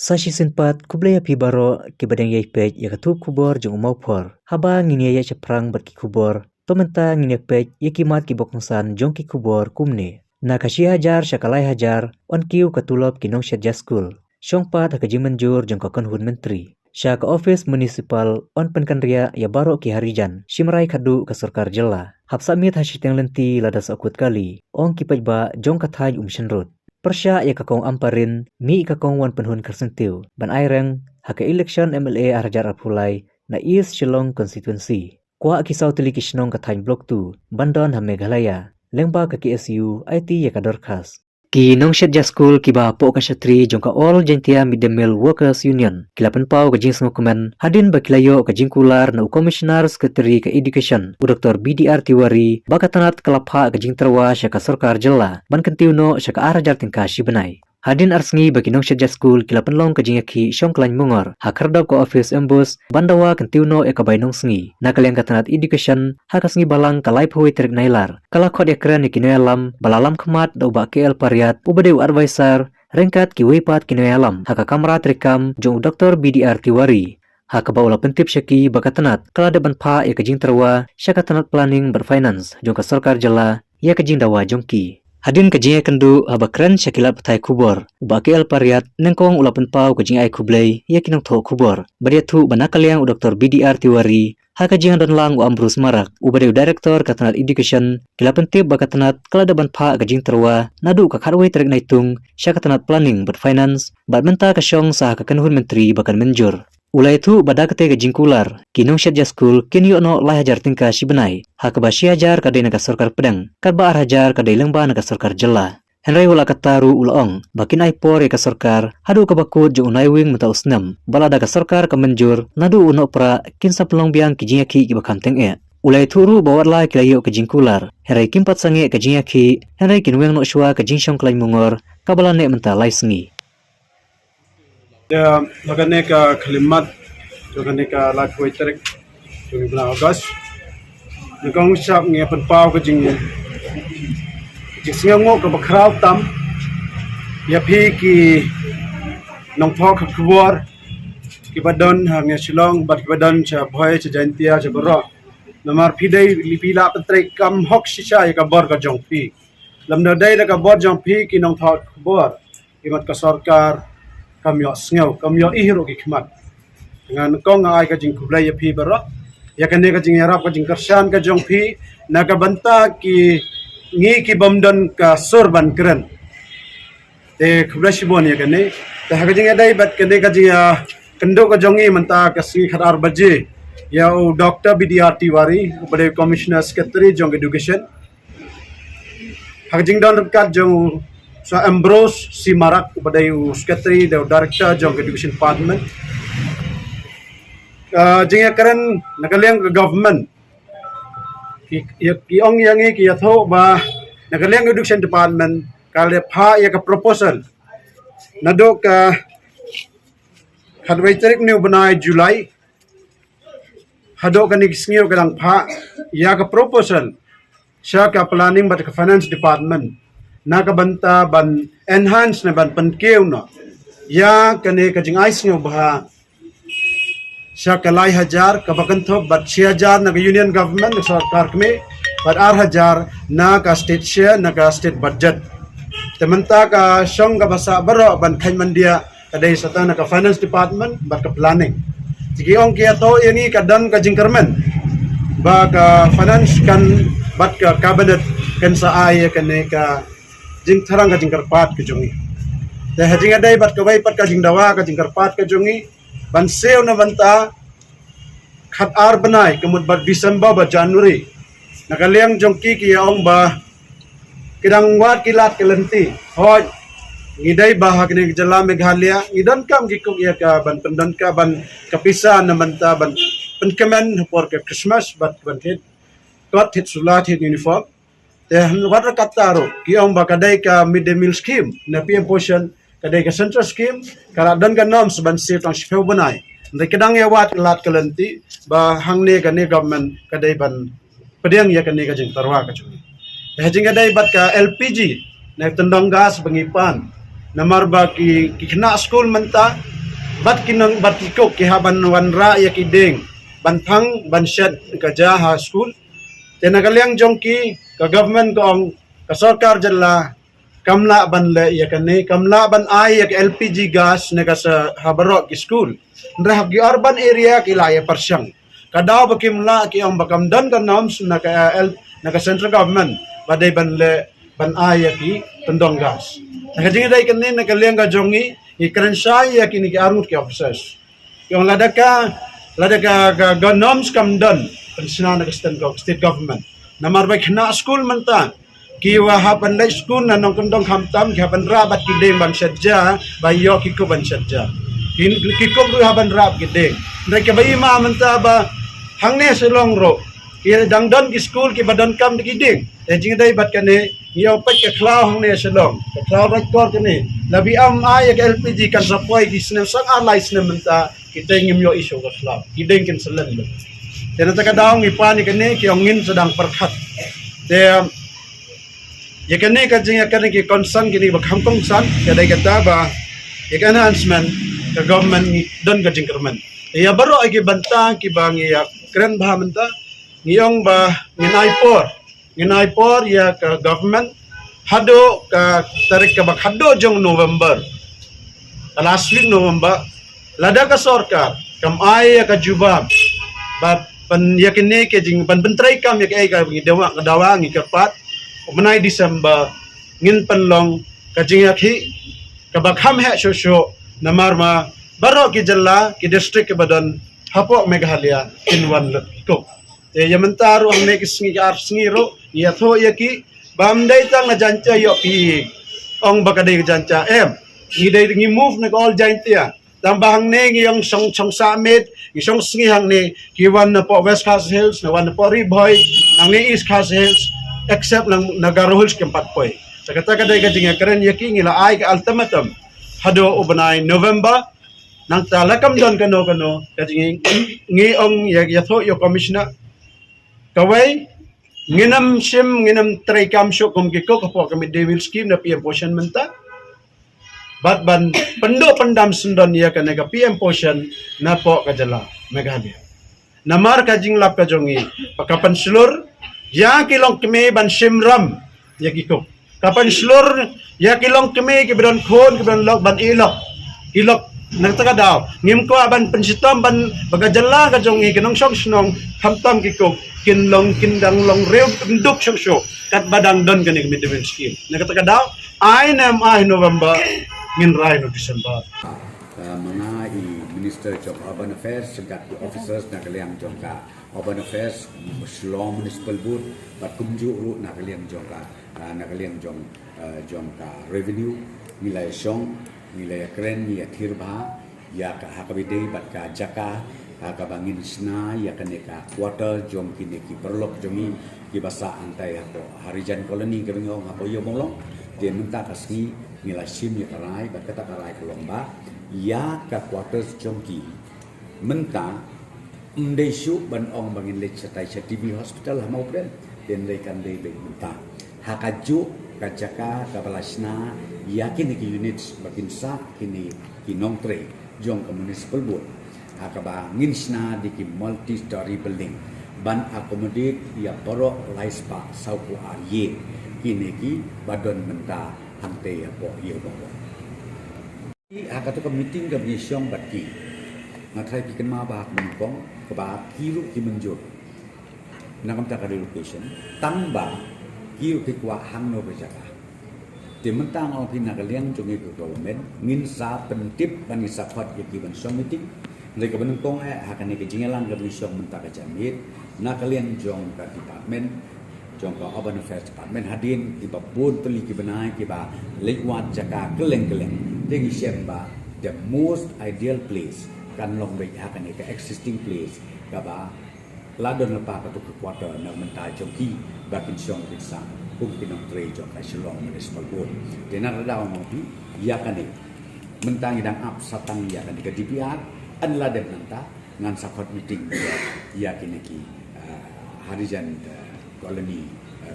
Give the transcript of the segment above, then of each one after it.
Sashi sinpat kublaya pi baro ki badang yai pej ya katup kubor jong umau por. Haba ngini ya chaprang bar ki kubor. Tomenta ngini pej ya kimat ki bokongsan jong ki kubor kumne. Na kashi hajar syakalai hajar on kiu katulop kinong syadja school. Syongpat hakaji menjur jong kakon hun menteri. Sya ke office municipal on penkanria ya baro ki harijan. Shimrai kadu ke surkar jela. Hapsamit hasyiteng lenti ladas akut kali. Ong ki pej ba jong kathaj shenrut. Persya ya kakong amparin mi kakong wan penhun kersentiu ban aireng haka election MLA arjar apulai na East Shillong constituency. Kwa kisau tili kishnong kathany blok 2 bandon ha Meghalaya lengba ka KSU IT ya kadorkas. Ki nong syadja school kiba po ka syatri jongka all jentia mid-day meal workers union kilapan pau ka jing komen hadin bakilayo ka jingkular na commissioner secretary ka education u Dr. BDR Tiwari bakatanat kalapha ka jing terwa sya ka sarkar jela ban kentiuno sya ka arajar tingka shibenai. Hadin arsngi bagi nong syadja school kilapan long ka jingaki syongklain mungor hakardap ko office embus bandawa kentiuno e kabay nong sngi nakaliang katanat education hakasngi balang kalai phawi terik nailar kala khod ekran ikinoyalam balalam khamat da uba KL Pariat ubadeu advisor rengkat ki weipat kinoyalam haka kamera trikam jong Dr. BDR Tiwari haka baula pentip syaki bakatanat kala deban pha e kajing terwa syakatanat planning berfinance jong ka sarkar jela ya kajing dawa jongki. Hadin kajing kendu habakran syakila patai kubor uba KL Pariat nengkong ulapan pau kajing ai kublai ya kinong tho kubor badiatu banakaliang u Dr. BDR Tiwari haka jing don lang u Ambrus Marak ubadeu director katanat education kilapan tip bakatanat kala deban pha kajing terwa nadu ka kharwai terik naitung syakatanat planning berfinance badmenta ka syong sah ka kanhun menteri bakan menjur. Ulai itu pada kete ke jingkular, kinong syadja school kini no lai hajar tingka shibenai, hak basi hajar kadai naga sarkar pedang, kadba hajar kadai lengba naga sarkar jela. Henry wala kataru ulaong, bakin ai por ka sarkar, hadu ka bakut jo unai wing mata usnam, balada ka sarkar ka menjur, nadu uno pra kinsa pelong biang ki jingaki ki bakanteng e. Ulai turu bawat lai kilayo ke jingkular, Henry kimpat sange ke jingaki, Henry kinweng no shwa ke jingsyong klain mungor, kabala ne menta lai sengi. Ya, lagane ka kalimat, lagane ka lagway tarik, yung bulan August. Nagkong siyap nga panpaw ka jing singango ka bakraw tam, yapi ki nong po ka kuwar, kibadon nga silong, bat kibadon sa buhay, sa jantia, sa baro. Namar piday lipila patrik kam hok sisya, yakabor ka jong pi. Lamnaday na kabor jong pi, kinong po ka kuwar, imat ka sarkar, kamyo sngaw kamyo ihiro ki khmat ngan ko nga ai ka jing kublai ya phi baro ya kane ka jing yarap ka jing karsan ka jong phi na ka banta ki ngi ki bamdon ka sorban kran te kublai shibon ya kane ta ha ka jing adai bat kane ka jing kendo ka jongi manta ka si kharar baje ya o Dr. BDR Tiwari bade commissioner secretary jong education ha ka jing don kat jong so Ambrose si Marak kepada secretary dan director jong education department jingya karen nakaliang ke government ki ong yangi ki yatho ba nakaliang education department kale pha ya ka proposal nado ka hadway tarik ni banai Julai hado ka ni sngio kadang pha ya ka proposal sya ka planning bat ka finance department nakabanta ban enhance na ban pankeu no ya kane kajing ais nyo bah sya kalai hajar kabakanto bat 6,000 na union government na sarkar kami bat 8,000 na ka state share na ka state budget temanta ka syong ka basa baro ban khain mandia kadai sata na ka finance department bat ka planning jigi ong kia to yani kadan ka jingkermen ba ka finance kan bat ka cabinet kan sa ay kane ka jing tharang ka jing karpat ke jongi te hajing adai bat ka pat ka jing dawa ka jing karpat ke jongi ban seo na banta khat ar banai kemud bat December ba January nakaliang jongki ki yaong ba kidang wat kilat kelenti hoj ngidai bah kini jela Meghalaya ngidon kam gikuk ya ka ban pendon ka ban kapisa na banta ban penkemen por ke Christmas bat ban hit tot hit sulat hit uniform wala kataro kiyong ba kadai ka midday meal scheme na PM portion kadai ka central scheme kala dan ka norms ban sir tang shpeu banai ndai kadang ya wat lat kalanti ba hangne ka ne government kadai ban pedeng ya ka ne ka jing tarwa ka chuni hajing kadai bat ka LPG na tendang gas bangipan namar ba ki kena school menta bat kinang bat kikok ki haban wanra ya kiding bantang banshat ka jaha school tenagaliang jongki ka government ko ang ka sarkar jalla kamla ban le ya kani kamla ban ay ya LPG gas na ka sa habaro ki school ndra gi urban area ki la ya parsyang kadaw ba kimla ki ang bakamdan ka norms na ka central government baday ban le ban ay ya ki tendong gas nakajingi day kani nakaliang ka jongi ikrensay ya kini ki armut ki officers yung ladaka ka norms kamdan pensina na state government namar ba kena school manta kiwa hapan lai school na nong kondong hamtam ki hapan rabat kideng ban sadja bayo kiko ban sadja kiko ru hapan rab kideng ndai ke bayi ma manta ba hangne selong ro ki dangdon ki school ki badan kam di kideng jing dai bat kane yo pat ke klau hangne selong ke klau rat kor kane labi am ay ke LPG kan sapoi ki snem sang alai snem manta kideng yo isu ko klau kideng kin selen lo tenata ka daong ipani kane ki ongin sedang perkhat te yakane ka jing yakane ki concern kini ba kangkong san kadai kata ba yakan announcement ka government ni don ka jing kerman ya baro ay banta ki bang ya kren ba menta ngiyong ba nginai por ya ka government hado ka tarik ka ba hado jong November last week November lada ka sarkar kam ay ka jubab ba pan yakine ke jing pan bentrai kam yak ay ka dawa ngi kapat umanay December ngin panlong kajing yakhi kabakham he shosho namarma baro ki jalla ki district ke badan hapo Meghalaya in one lot ko te yamantaro ang nekisngi arsngiro yatho yaki bamday tang na jancha yo pi ong bakaday jancha ngidai ngi move na all jantia tambahang ne ngiyong song summit isong sngi hang ne kiwan na po West Coast Hills na wan na po Riboy nang ni East Coast Hills except ng nagaruhuls kempat poy. Sa kata-kata ka karen yaki ngila ay ka ultimatum hado ubanay November nang talakam don kano kajing ngiong yatho yo commissioner kaway nginam tray kamsyo kum kiko kapo kami devil scheme na PM portion menta bat ban pendo pandam sundon ya ka PM portion na po kajala Meghalaya namar kajing lap kajongi pakapan sulur ya kilong keme ban simram ya kiko kapan slur ya kilong keme ke ban khon ke ban lok ban ilok nagtaka daw ngim ko aban pensitom ban bagajalla ka jong ikinong song snong hamtam kiko kinlong kindang long rew nduk song kat badang don kanig midwin scheme nagtaka daw ay November ngin rai no December mga Minister of Urban Affairs segat officers na kaliang jongka Urban Affairs Shillong Municipal Board bat kumju ru na kaliang jongka jongka revenue nilai song nilai keren ya thirba ya ka hakabide bat ka jaka ka bangin sna ya kaneka quarter jong kini ki perlok jongi ki basa antai hapo harijan koloni kebengong hapo yo molong dia minta kasih nilai sim ya karai bat kata karai kolomba ya ka quarters jongki menta ndesu ban ong bangin lek satai TV hospital mau den den lekan de menta hakaju kajaka kabalasna yakin ki units bakin sa kini kinong tre jong ka municipal board hakaba nginsna di ki multi story building ban accommodate ya poro laispa sauku arye kini ki badon menta hante ya po ye bobo haka tu meeting ke bisyong batki ngatrai pikan ma ba mengkong ke ba kilu ki menjur nakam ta location tamba kiu ki kwa hang no berjaka timentang au pina kaliang jongi ke government ngin sa pentip ban isa khot ki ban song meeting mereka benengkong haka ne ke jingelang ke bisyong menta ka jamit na kalian jong ka department jong ka urban affairs department hadin ki babun tuli ki benai ki ba lekwat jaka keleng Degi siapa the most ideal place kan long baik akan ke existing place kaba ladon lepa ka tu quarter na menta joki bakin song bisa kum kinong tre jok ka Shillong Municipal Board dena radaw mo bi ya kan ni mentang idang up satang ya kan ke DPR an ladem nanta ngan sakot meeting ya kini ki harijan colony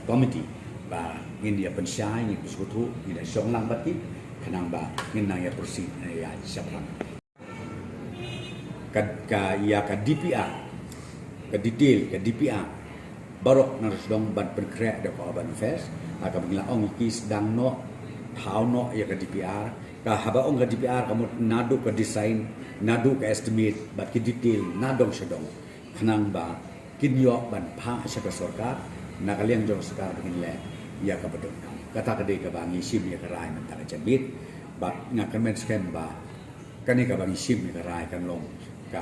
committee ba ngin dia pensyai ni kuskutu ni da song lang bati kenang ba nginang ya proceed ya siapa ka ya ka DPR ka detail ka DPR baru narus dong ban bergerak de ko ban fest akan bila ong ki sedang no how no ya ka DPR ka haba ong ka DPR kamu nadu ka design nadu ka estimate bat ki detail nadong sedong kenang ba kinyo ban pha sya sarkar nakaliang jong sarkar begin le ya ka bedong kata kade ka bangi sim ya ka rai man ta ka jamit bat ngakan men skem ba kani ka bangi sim ya ka rai kan long ka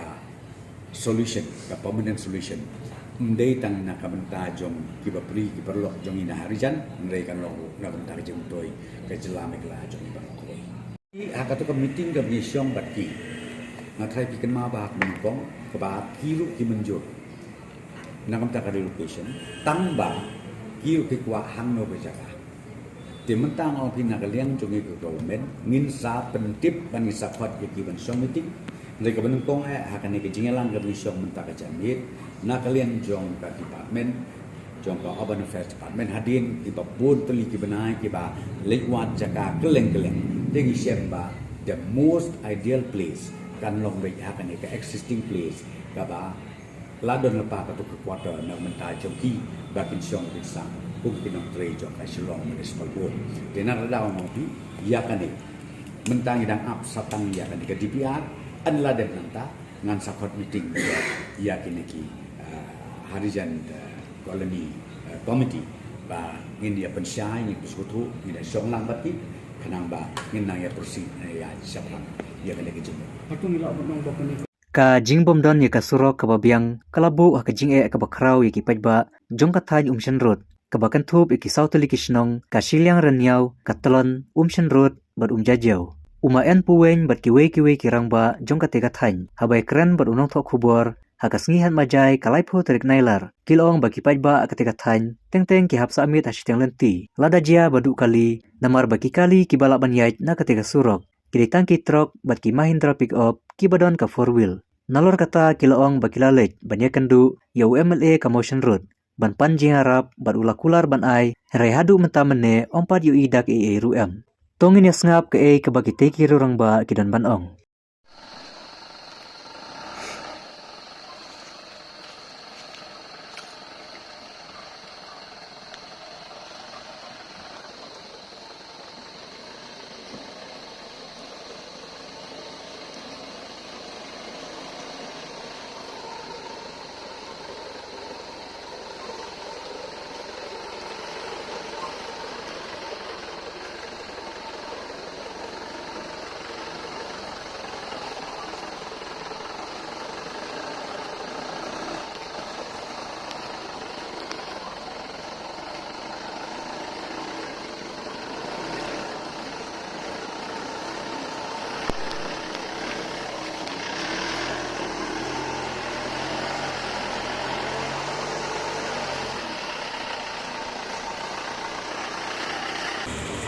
solution ka permanent solution ndai tang na ka benta jong ki ba pri ki perlok jong ina harijan ndai kan long na benta ka jong toy ka jelam ikla jong ba ko i aka to ka meeting ka bi syong bat ki na thai pi kan ma ba min kong ka ba ki lu ki menjur na kam ta ka relocation tang ba ki ki kwa hang no ba jaka Timentang orang pina kalian jungi ke government ngin sa pentip ban sa khot ki ban syong meeting mereka benengkong akan ni kejingelang ke syong mentaka jamit na kalian jong ka department jong ka urban affairs department hadin ki babun teli ki benai ki ba lekwat jaka keleng-keleng dengi syemba the most ideal place kan long baik akan ni ke existing place ka ba ladon lepa ka tu quarter na menta jong ki ba kin syong bisa kung kinong tre jong ka syong municipal board dena radaw mo bi ya kan ni mentang idang up satang ya kan ke DPR anla dan nanta ngan sakot meeting ya kini ki harijan koloni committee ba ngin ya pensyai ni kusutu ni da syong lang bati kanang ba ngin nang ya proceed ya siapa ya kali ke jumbo patu nila bonong bokani ka jingbom don ya ka suro ka babiang kalabu ka jing ka bakrau ya ki pajba jong ka thai umshan road ka bakan thup ki sautali kisnong ka silyang renyau ka talon umshan road bad umjajau Uma en puwen bat kiwe kirang ba jong ka tega thain habai kren bat unong thok khubor hakas ngihan majai kalai pho terik nailar kilong ba kipaj ba ka tega thain teng ki hapsa amit asiteng lenti lada jia badu kali namar ba ki kali ki bala ban yai na ka tega surok kiri tangki truk bat ki Mahindra pick up ki badon ka four wheel nalor kata kilong ba kilalek banya kendu ya UMLA ka motion road ban panjing harap bat ulakular ban ai rai hadu mentamene ompat yu idak ruem Tongin ya ngap ke bagi teki rurang ba kidan banong.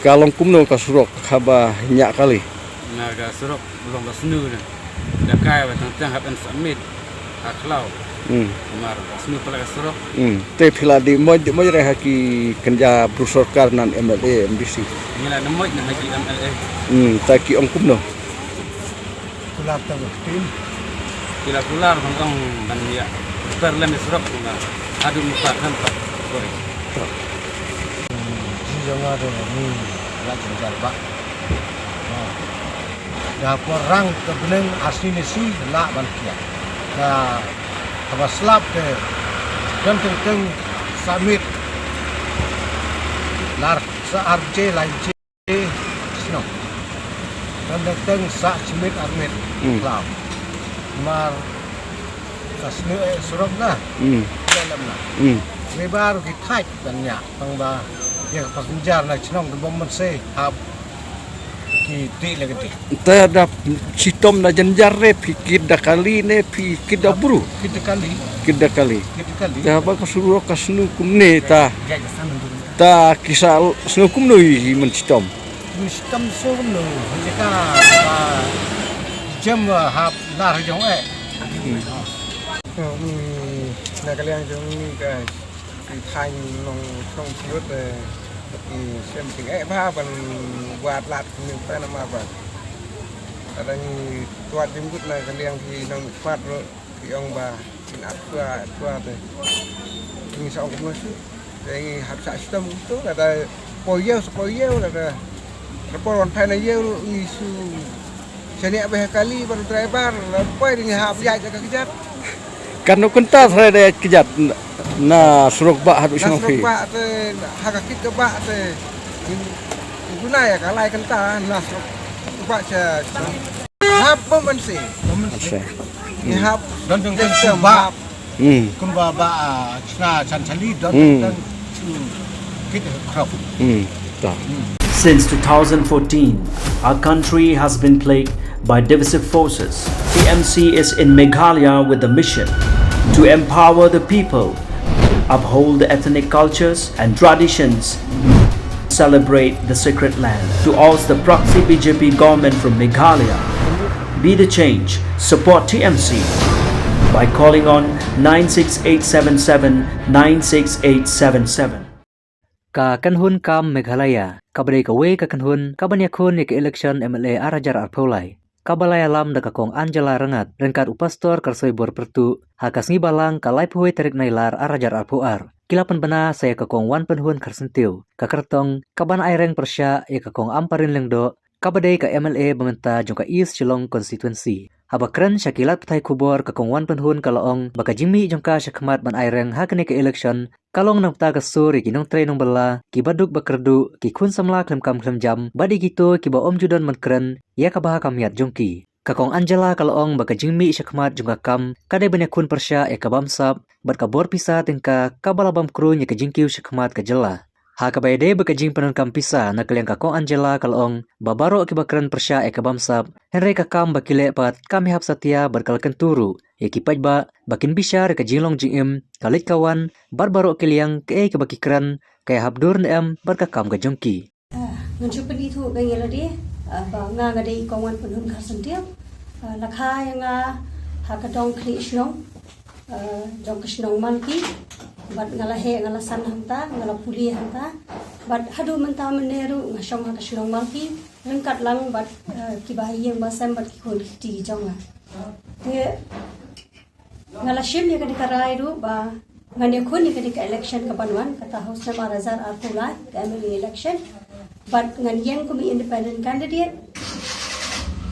Kalong kumno ka surok khaba nya kali naga surok belum basnu na dakai batang tang hapen summit aklau mar basnu pala surok te phila di moj re haki kenja brusorkar nan MLA MDC nila na moj na haki MLA ta ki ong kumno kulap ta tim kila kular hong dan ya perlem surok na adu muka kan pak kore jangan ada ni nak berjarba. Dah perang kebening asli nasi nak bantia. Dah apa slap ke dan tentang summit lar sa RJ lain J sno. Dan tentang sa summit armet cloud. Mar kasne surok dah. Dalam lah. Lebar kita banyak pangba ya passenger na chinong de bomban se hab ki ti lagi ta ada sitom na janjare fikir dakali ne fikir dabru kita kali ta ba kasuru kasnu kumne ta kisal snu kumno i men sitom so no jika jam hab nar jong na kalian jong ni guys ไทยลงช่องชีวิตเลย Something apa ban buat lat ni pa nama apa. Ada ni tuat jemput na kalian di nang fat lo yang ba sin apa tu. Ini sao cũng nói đây học xã system tu ada poyel ada rapor pan yel isu seni apa kali baru driver lepas ini hab ya jaga kejat Kan kunta saya kejat na suruk ba hadu Nas sinofi. pak te hak kita pak te guna ya kalai kenta nas pak cha hab pemensi ni hab Don jong Dek kan sebab. kun ba chna chan chali don chu kit crop. Ta. Since 2014, our country has been plagued by divisive forces. TMC is in Meghalaya with the mission to empower the people, uphold the ethnic cultures and traditions, celebrate the sacred land. To oust the proxy BJP government from Meghalaya, be the change, support TMC by calling on 96877 96877. Ka kanhun kam Meghalaya, kabadai kawe ka kanhun, kabanyakun ke election MLA Arajar Arpolai. Kabalaya lam da kakong Angela Rengat, rengkat upastor karsoi bor pertu, hakas ngibalang kalai puwe terik nailar Arajar Arpoar. Kilapan bana saya kakong wan penhun karsentiu, kakertong kaban aireng persya e kakong amparin lengdo, kabadai ka MLA bementa jongka East Shillong Constituency. Habakren syakilat petai kubor kakong wan penhun kalaong baka jimi jongka syakmat ban aireng hakane ke election kalong nang peta kasur ki nong tre nong bela ki baduk bakerdu ki kun samla klem kam klem jam badi gitu ki ba om judon man kren ya kabaha kamiat jongki kakong Angela kalaong baka jimi syakmat jongka kam kadai banyak kun persya e kabamsap bat kabor pisa tingka kabalabam kru nya ke jingkiu syakmat ke jela. Ha kabayde bekajing penungkam pisa na kaliang kakong Angela kalong babaro kibakran persya e kabamsap henry kakam bakile pat kami hap satia berkalkan turu ekipaj ba bakin bisa reka jinglong jingim kalit kawan barbaro kiliang ke kibakikran kaya habdur neam berkakam gajongki ngancupen itu gaya ladi ba nga gadai kawan penun kasentia lakha yang hakadong kli snong jong snong manki bat ngalahe ngalasan hanta ngalapuli hanta bat hadu menta meneru ngashong hakashnong malki lengkat lang bat kibahiyeng basam bat kikol ti jonga te ngalashim ya kadika rairu ba ngane khoni kadika election kapanwan kata house na Razar Arpulai MLA election bat nganyeng kumi independent candidate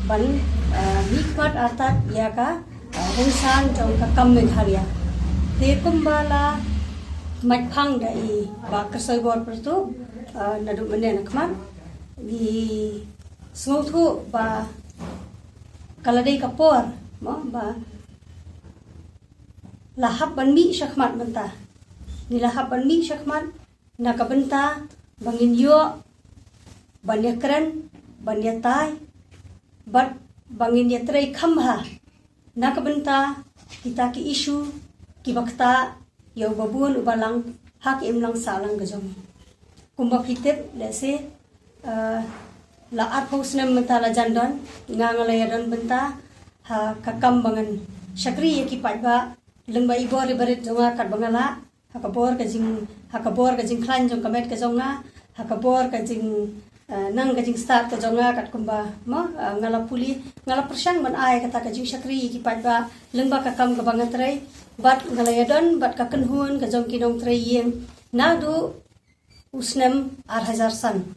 ban mikmat artat ya ka hengsan jong ka kam Meghalaya te kumbala Magpang dai ba kersoi bor pertu nadu menen akman di smotu ba kaladai kapor mo ba lahap ban mi syakmat benta ni lahap ban mi syakmat nakabenta bangin yo banya keren banya tai bat bangin ya trai khamha nakabenta kita ki isu ki bakta Yau babun ubalang hak imlang salang gajong. Kumbak hitip lese la arpos nem mentala jandon ngangalayadon benta ha kakam bangan syakri yaki pajba lengba ibor ibarit jonga kat bangala hakabor kajing klan jong kamet kajonga hakabor kajing nang kajing start kajonga kat kumba mo ngala puli ngala persyang man ai kata kajing syakri yaki pajba lengba kakam kabangan trai bat ngalayadon bat kakenhun kajong kinong treyeng nadu usnem arhajar san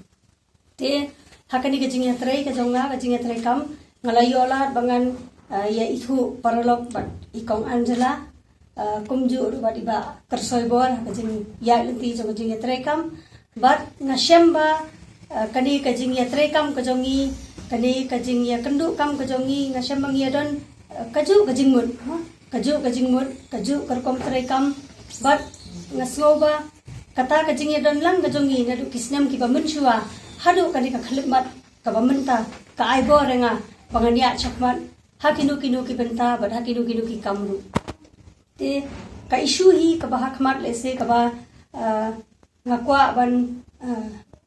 te hakani kajing yatrai kajonga kajing yatrai kam ngalayola bangan ya itu paralog bat ikong Angela kumju bat iba kersoi bor kajing ya lenti jong kajing yatrai kam bat ngashemba kani kajing yatrai kam kajongi kani kajing ya kendu kam kajongi ngashemba ngiyadon kajing mut kaju kerkom terekam bat ngasngoba kata kajing ya don lang kajongi nadu kisnem ki bamenshua hadu kani ka khalimat ka bamenta ka aibo renga pangania chakmat hakinu ki benta bat hakinu ki kamru te ka isu hi ka bahakmat lese ka ba ngakwa ban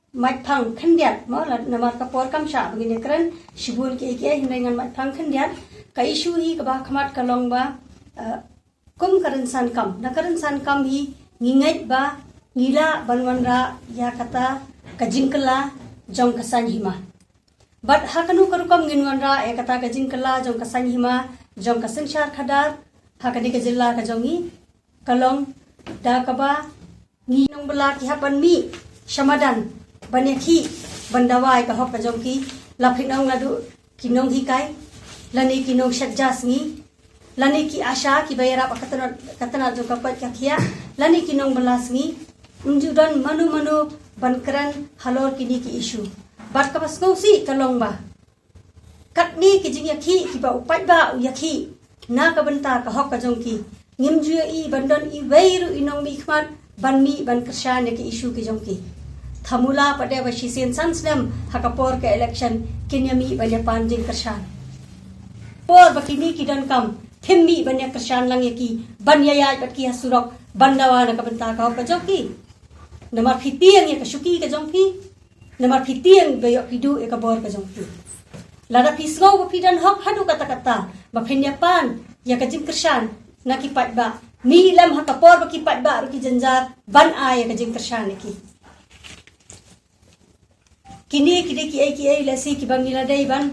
matthang khandiat mo la namar ka por kam sha begini keren shibun ki hinengan matthang khandiat ka isu hi ka bahakmat kalong ba kum karensan kam na karensan kam hi ngingai ba ngila banwanra ya kata kajingkela jong kasan hima. But hakanu karukam nginwanra ya kata kajingkela jong kasan hima jong kasengshar khadar hakani kajilla kajongi kalong da kaba ngi nong bala ki hapan mi shamadan banyaki bandawai ka hok kajong ki laphinong ladu kinong hikai lani kinong shadjas ngi lani ki asha ki bayara katana jong kapat kakia lani kinong balas ngi unjudan manu bankran halor kini ki isu bat kapas ngausi kalong ba katni ki jing yakhi ki ba upai ba yakhi na ka banta ka hok ka jong ki ngimju i bandon i weiru inong mi khmat ban mi ban kashan ki isu ki jong ki thamula pade ba shisen sanslam hakapor ka election kinyami banya panjing kashan por bakini ki dan kam thimmi banya kashan lang yaki banya ya bat ki hasurok bandawa na ka banta ka hok ka jong ki namar phitiang ya kasuki ka jongpi namar phitiang bayo pidu e ka bor ka jongpi lada pisngau ba pidan hok hadu kata ba phenyapan ya ka jingkershan na ki patba mi lam hakapor ba ki patba ru ki janjar ban a ya ka jingkershan ki kini ki ai lasi ki bangila dai ban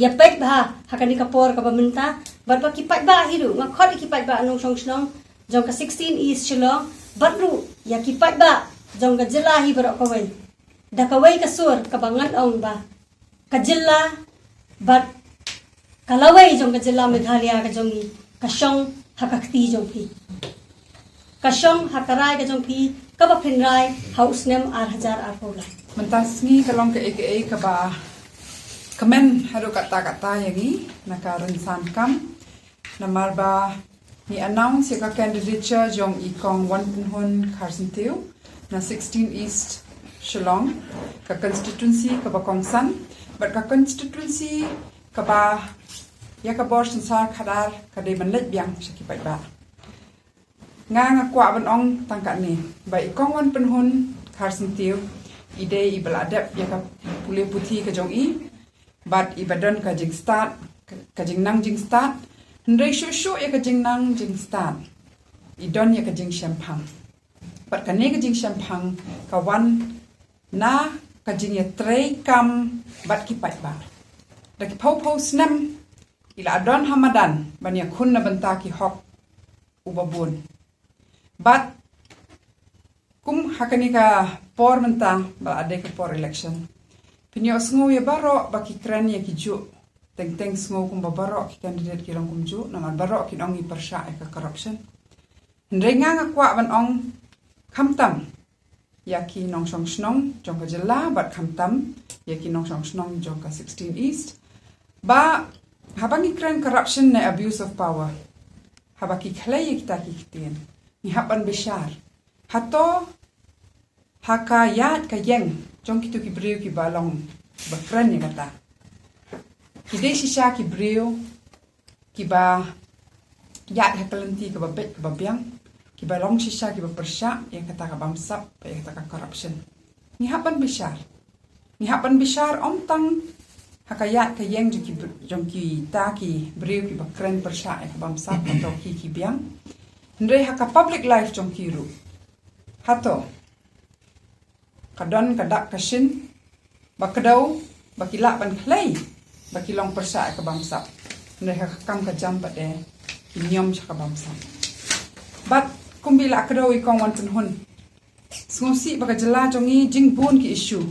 ya pet ba hakani kapor ka ba menta ba ki patba hiru ngakhot ki patba anong songsnong jong ka 16 is Shillong Batru ya kipat ba jong kajilla hi barok kawai da kawai kasur kabangan ong ba kajilla bat kalawai jong kajilla Meghalaya ka jongi kasyong hakakti jong pi kasyong hakarai ka jong pi kaba phinrai house nem ar pola mentasngi kalong ke eke ka ba kamen haru kata yangi nakarensan kam namar ba ni announce ya ka candidature jong ikong Wan Punhun Karsentiu na 16 East Shillong ka constituency ka ba Kongsan but ka constituency ka ba ya ka bor sensar khadar ka de manlet biang sakipai ba nga kwa ban ong tangkat ni ba ikong Wan Punhun Karsentiu ide ibaladap ya ka pule puthi ka jong i but ibadan ka jing start ka jing nang jing start Ndrei shushu ya ka jing nang jing start. Idon ya ka jing shampang. Pat ka ne ka jing shampang ka wan na ka jing ya trei kam bat ki pat ba. Da ki pau snem ila adon hamadan ban ya kun na banta ki hok ubabun. Bat kum hakani ka por menta ba ade ka por election. Pinyo sngo ya baro ba ki kran ya ki ju. Teng semua kum babaro ki candidate ki long kumju namar baro ki ong i persya ka corruption ndrenga ngakwa ban ong khamtam ya ki nong song snong jong ka jela bat khamtam ya ki nong song snong jong ka 16 East ba habangi kran corruption na abuse of power habaki khlai kita ki kitien ni haban bishar hato hakayat ka yeng jong kitu ki breu ki balong ba kran ni kata Kide shisha ki brio ki ba yat hakalanti ki ba bet ki ba biang ki ba long shisha ki ba persya yang kata ka bamsap pa yang kata ka corruption ni hapan bishar om tang hakayat ka yang jong ki ta ki brio ki ba kren persya yang ka bamsap atau ki biang ndre haka public life jong ki ru hato kadon kadak kashin ba kadau ba kilak ban klei baki long persa ka bamsa ndre kam ka jam ba de kinyom ka bamsa bat kumbila kado ikong Wan Punhun ngosi baka jela jongi jingbun ki issue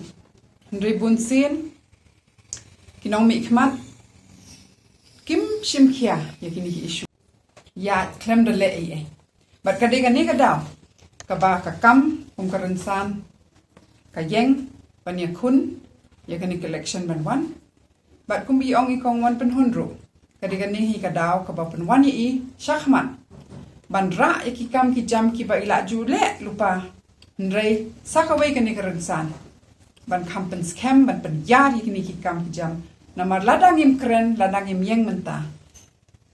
ndre bun sin kinong mi khmat kim shimkhia yakini ki issue ya klem de le ai bat kade ga ni ka daw ka ba ka kam karensan ka yeng panya kun yakini election ban wan Bat kumbi ong ikong Wan Punhun ro. Kadigan hi kadaw kabapan wan i syahman. Bandra ikikam ki jam ki ba ila jule lupa. Ndrei sakaway kani karensan. Ban kampen scam ban penyar kini kikam ki jam. Namar ladang im keren ladang im yang menta.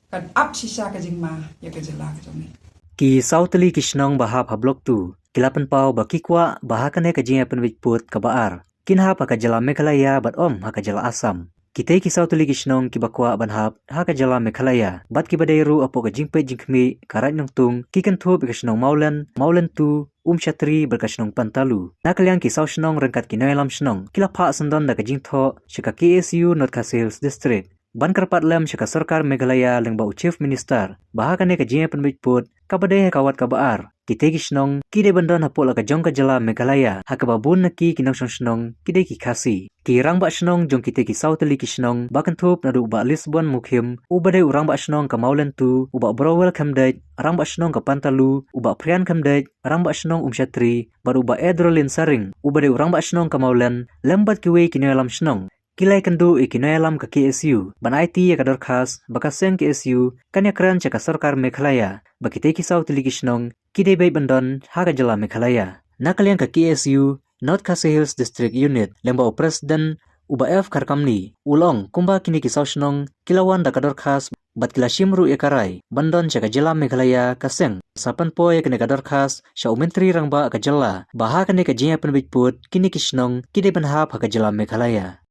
Kad ap sisa ka jingma ya ka jela ka jomi. Ki sautli kishnong bahap hablok tu. Kilapan pau bakikwa bahakane ka jing apan witput ka baar. Kinha pa ka jela Meghalaya bat om ha ka jela Assam. Kita kisau tuli kisnong kibakwa banhap haka jala Meghalaya bat kibadairu apo ka jingpe jingkmi karat nong tung kikan thup ikasnong maulan tu Chatri berkasnong pantalu nakaliang kisau snong rengkat kinoylam snong kila pha sandon da ka jingtho shika KSU North Kasa Hills District ban karpat lem shika sarkar Meghalaya lengba Chief Minister bahakane ka jingpe penbitput kabadai kawat kabaar kita kisnong kide bandon hapol ka jong ka jala Meghalaya hakababun naki kinong snong kide ki khasi ki rang ba snong jong kita ki south li kisnong bakan thup nadu ba Lisbon mukhim ubade urang ba snong ka maulan tu uba browel khamdej rang ba snong ka pantalu uba prian khamdej rang ba snong Chatri baru ba Edrolin saring ubade urang ba snong ka maulan lembat kiwe kinoylam snong kilai kandu ikinoylam ka KSU ban IT ya kadar khas bakaseng KSU kanya kran chaka sarkar Meghalaya bakite ki south li kisnong kide bay bandon haga jala Meghalaya nakaliang ka KSU North Kasa Hills District Unit lemba Presiden uba F karkamni ulong kumba kini kisau snong kilawan da kadar khas bat kila shimru ekarai bandon chaka jala Meghalaya kaseng sapan poy kene kadar khas sha umentri rangba ka jala baha kene ka jinya penbitput kini kisnong kide banhap haga jala Meghalaya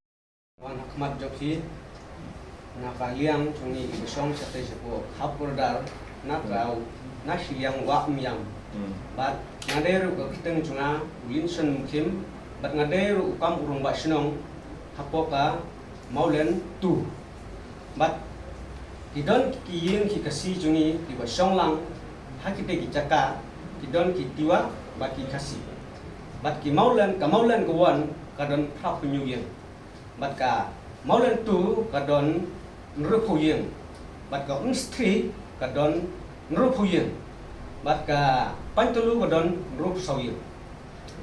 wan hakmat joki na kaliang chungi isong sa tesepo hapurdar na trau na siliang wa miam bat ngaderu ka kiteng chunga Wilson mukim bat ngaderu ukam urung ba snong hapoka maulen tu bat kidon kiyeng ki kasi chungi ki ba songlang hakite ki jaka kidon ki tiwa ba ki kasi bat ki maulen kawan kadon thap nyuyen bat ka maulen tu kadon nrupuyeng bat ka unstri kadon nrupuyeng bat ka pantulu kadon nrup sawiyeng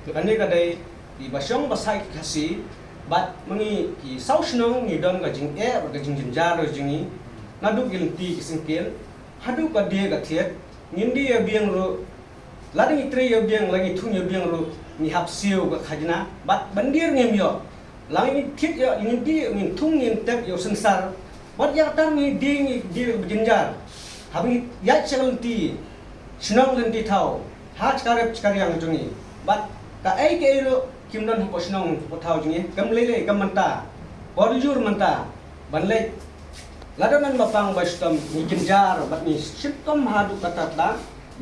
kane kadai di basyong basai kasi bat mengi ki sausnong ni don ka jing ba ka jing jinjar jingi nadu gilti kisingkel hadu ka dia ka thiet ngindi ya biang ro lading itre ya biang lagi thung ya biang ro ni hapsiu ka khajna bat bandir ngemyo lang ini thiết ya ini dia ini thung ini tek yo sensar wat ya tang ini dia berjenjar habis ya chalti snong lenti thau ha chkarep chkaryang jungi bat ka ai ke ro kimdon ho snong ho thau jungi kamlele kamanta borjur manta banle ladanan mapang bastam ni jenjar bat ni siptom hadu kata ta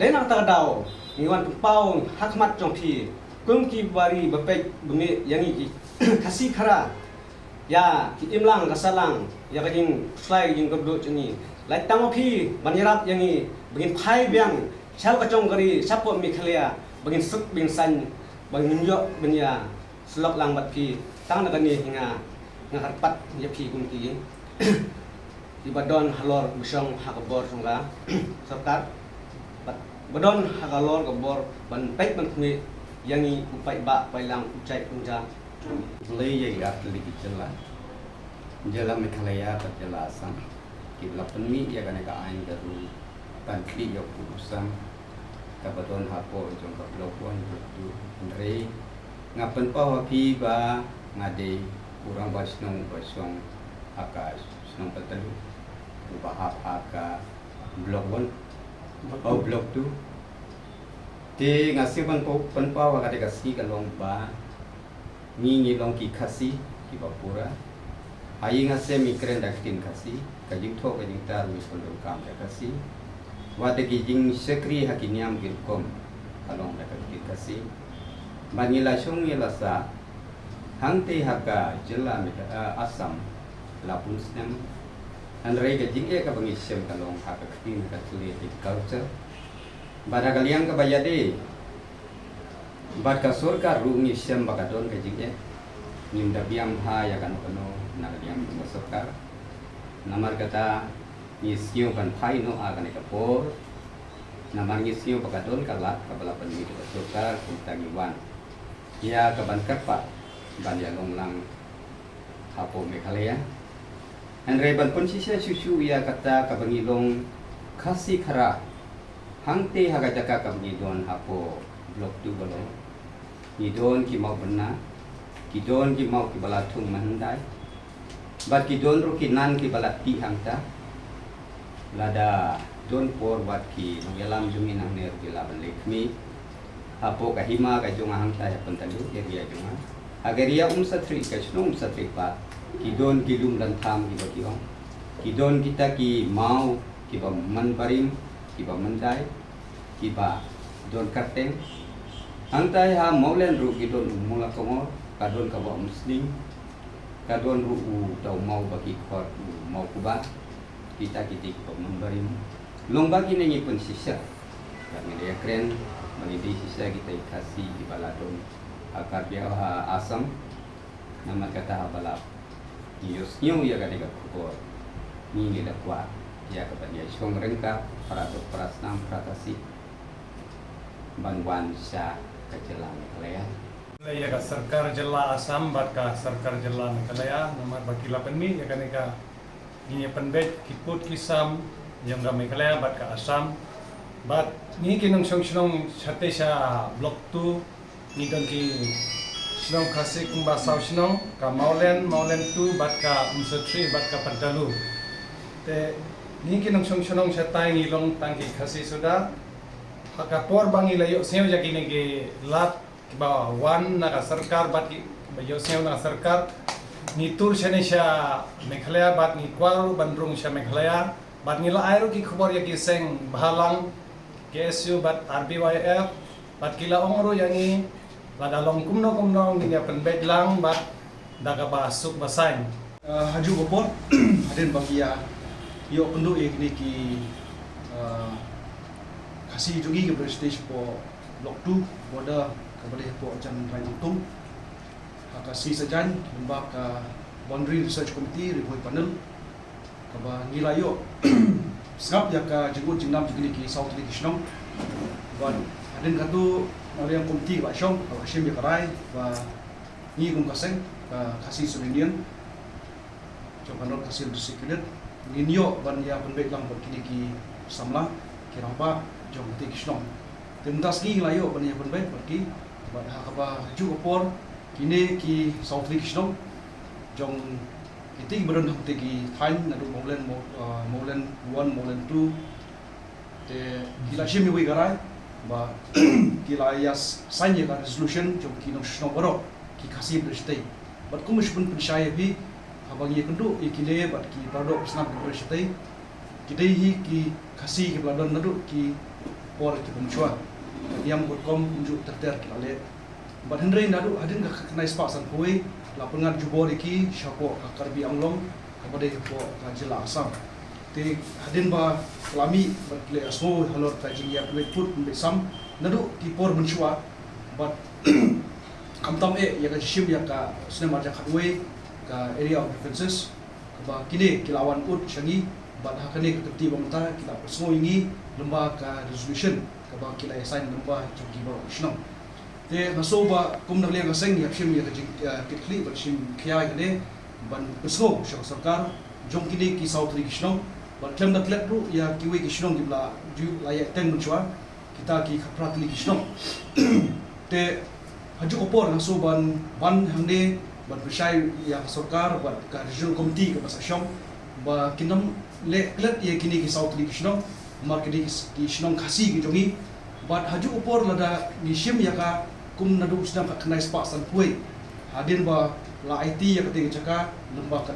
lenang ta dau ni wan pau hakmat jong thi kumki bari bapek bumi yangi ki kasih khara ya ki imlang kasalang ya kajing slai jing kodot ni lai tang phi banyarat yangi begin phai biang chal kacong kari sapo Meghalaya begin suk bin san begin yo benya slok lang bat phi tang na kani hinga ngaharpat ya phi kumki di badon halor besong hakabor songla sarkar badon hakalor kabor ban pek ban kuni yangi upai ba pailang ucai punja Mulai ya tuli jala jala Meghalaya kat jala Assam kibla penmi ya kana ka ain garu pantri ya purusan kabadon hapo jong ka blokon tu andre ngapen pa pi ba ngade kurang basnong basong akas snong patalu ubah aka blokon oh blok tu te ngasi panpa wa kate kasi kalong ba ngi long ki khasi ki bapura ai ngase mikren daktin khasi kajing tho kajing tar mi pondok kam khasi wate ki jing sekri hakiniam gilkom kalong daktin khasi manila song yelasa hangte haka jela Assam lapun snem andre ke jing ka bangisem kalong haka ktin ka tuli culture pada kalian kebayade bat ka surkar rungi sem bakadon ke jingye nimda biam ha ya kan kono na kalian surkar namar kata nisio kan phai no agane ka por namar nisio bakadon kala kabala penmi ka surkar kuntangi wan ya ka ban karpa ban ya longlang hapo Meghalaya andre ban pun sisa susu ya kata ka bangilong khasi khara hangte haga jaka ka bangidon hapo blok tu balo Kidon ki mau benar, kidon ki mau ki balatung mandai, bat kidon ro ki nan ki balati hangta, lada don por bat ki nongyalam jumi nang ner ki laban lekmi, apo kahima ka jonga hangta ya pentalu ya dia jonga, ageria satri ka snum satri pa, kidon kilum dan tham kiba kiong kidon kita ki mau kiba manparim kiba mandai kiba don karteng antai ha maulen ru kidon mula kongor kadon kaba muslim kadon ru tau mau bagi khot mau kuba kita kitik membarim lomba kini ni pun sisa kami dia keren bagi di sisa kita kasih di baladon akar dia asam nama kata balap Yus nyu ya kadang kubur ni ni dah kuat ya kepada dia syong rengkap para prasnam pratasi banwan sya kejelang kelaya ya ka sarkar jilla Assam bat ka sarkar jilla Meghalaya nomor bakila penmi ya kaneka ini penbet kiput kisam yang ga Meghalaya bat ka Assam bat ni kinong syong sate sya blok 2 ni don ki Sinong kasih kumbasau sinong ka maulen tu bat ka umsetri bat ka pandalu. Te ni kinong sinong setai ngilong tangki kasih sudah. Hakapor bangi layo seo jaki nege lat ba wan naga sarkar bat ki bayo seo naga sarkar ni tur shane sha Meghalaya bat ni kwaru bandrung sha Meghalaya bat ni la airu ki khobor yaki seng bahalang KSU bat RBYF bat kila ongro yangi ladalong kumno ni penbet lang bat daga basuk basain haju kopor hadin bagi ya yo penduk ini ki kasih juga ke prestige po blok 2 border kepada po jan rai untung kasih sejan lembak ke boundary research committee report panel kaba ngilayo sengap ya ka jengut jenam juga ki south legislation ban hadin katu yang komiti Pak Syong, Pak Hashim Yakarai, Pak Nyi Kum Kaseng, Pak Kasih Surinian, Coba Kasih Bersekulit, Ninyo ban ya penbek lang berkini ki samla, kirapa jom ti kisnong. Tentas ki layo ban ya penbek berki, ban hakaba ju opor kini ki South Kisnong, jom kiti beron hang ki Thain nadu Maulen 1 Maulen 2 te gila Hashim Yakarai ba kila yas sanya ka resolution jom kinong shno baro ki kasih berstai bat kumish pun percaya bi abang ye kendu ikile bat ki produk snap berstai kidai hi ki kasih ki bladon nadu ki por ki pemchua diam kom unjuk terter kale bat hendrai nadu hadin ka kenai spa san poi lapangan jubor iki syapo ka Karbi Anglong kepada po ka jila Assam te hadin ba lami berkele asmo halor tajing ya put besam nadu tipor menshua but kamtam ya ka shim ya ka sne marja khatwe ka area of defenses ba kini kilawan ut shangi but hakane ka tertib bamta kita asmo ini lemba ka resolution ka ba kila sign lemba jogi ba shno te naso ba kum na liang aseng ya shim ya ka kitli ba shim khia ne ban asmo sarkar jom kini ki south legislation But klem da klep tu ya kiwi kisnong gibla ju layak teng menchua kita ki khaprat li kisnong te haju opor naso ban hamne ban bersai ya sarkar ban ka regional committee ke basa syom ba kinam le klep ye kini ki south li kisnong mar ki kisnong khasi ki jongi bat haju opor lada nishim ya ka kum nadu sedang ka kenai spa san puai hadin ba la IT yang ketiga caka lembaga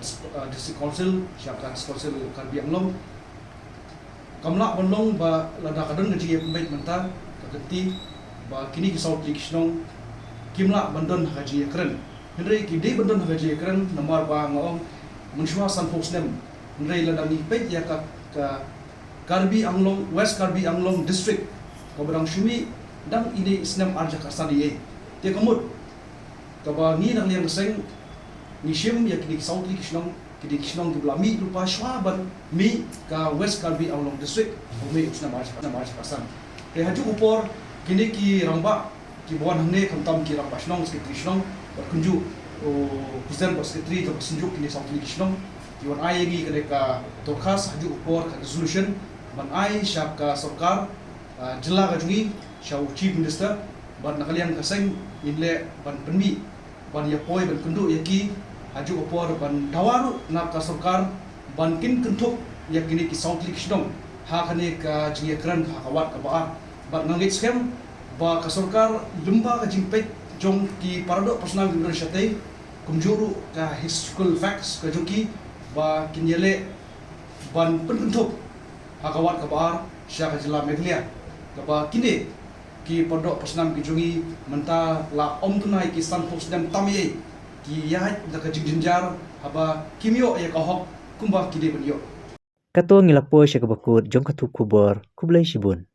district council syarikat council Karbi Anglong kamla bonlong ba lada kadon ngaji pembait mental kagenti ba kini ki South Kisnong kimla bandon haji keren hendrai ki de bandon haji keren nomor ba ngong menshwa san fosnem hendrai lada ni peit ya ka Karbi Anglong West Karbi Anglong district ko barang syumi dang ini isnem arja kasani ye te kamut kaba ni nang liang seng ni shim ya kini South Kisnong kini Kisnong di belami lupa Schwaban mi ka West Karbi Anglong district umi usna marja kasan te haju upor kini ki ramba ki buan hne kamtam ki ramba Kisnong sekretari Kisnong berkunju presiden sekretari to senjuk kini South Kisnong yuan ai ni ka torkas haju upor ka resolution ban ai syap ka sarkar jela ka jungi syau chief minister ban nakalian kaseng inle ban penmi ban ya poi ban kundu yaki haju opor ban dawaru nak ka sarkar ban kin kentuk yakini ki South Kisnong ha khane ka jingia kran ha kawat ka ba ban ngangit scam ba ka sarkar lumba ka jingpet jong ki parado personal gubernur syate kumjuru ka historical facts ka juki ba kinyele ban penuntuk hakawat kabar Syah Jilla Meghalaya kaba kini ki pondok Pasnam ki jungi menta la om tunai ki san hos dan tamye ki yat da ka jinjar haba kimyo ya ka hok kumba kide benyo Kato ngilakpo siya kabakut jong katup kubor kublay sibun.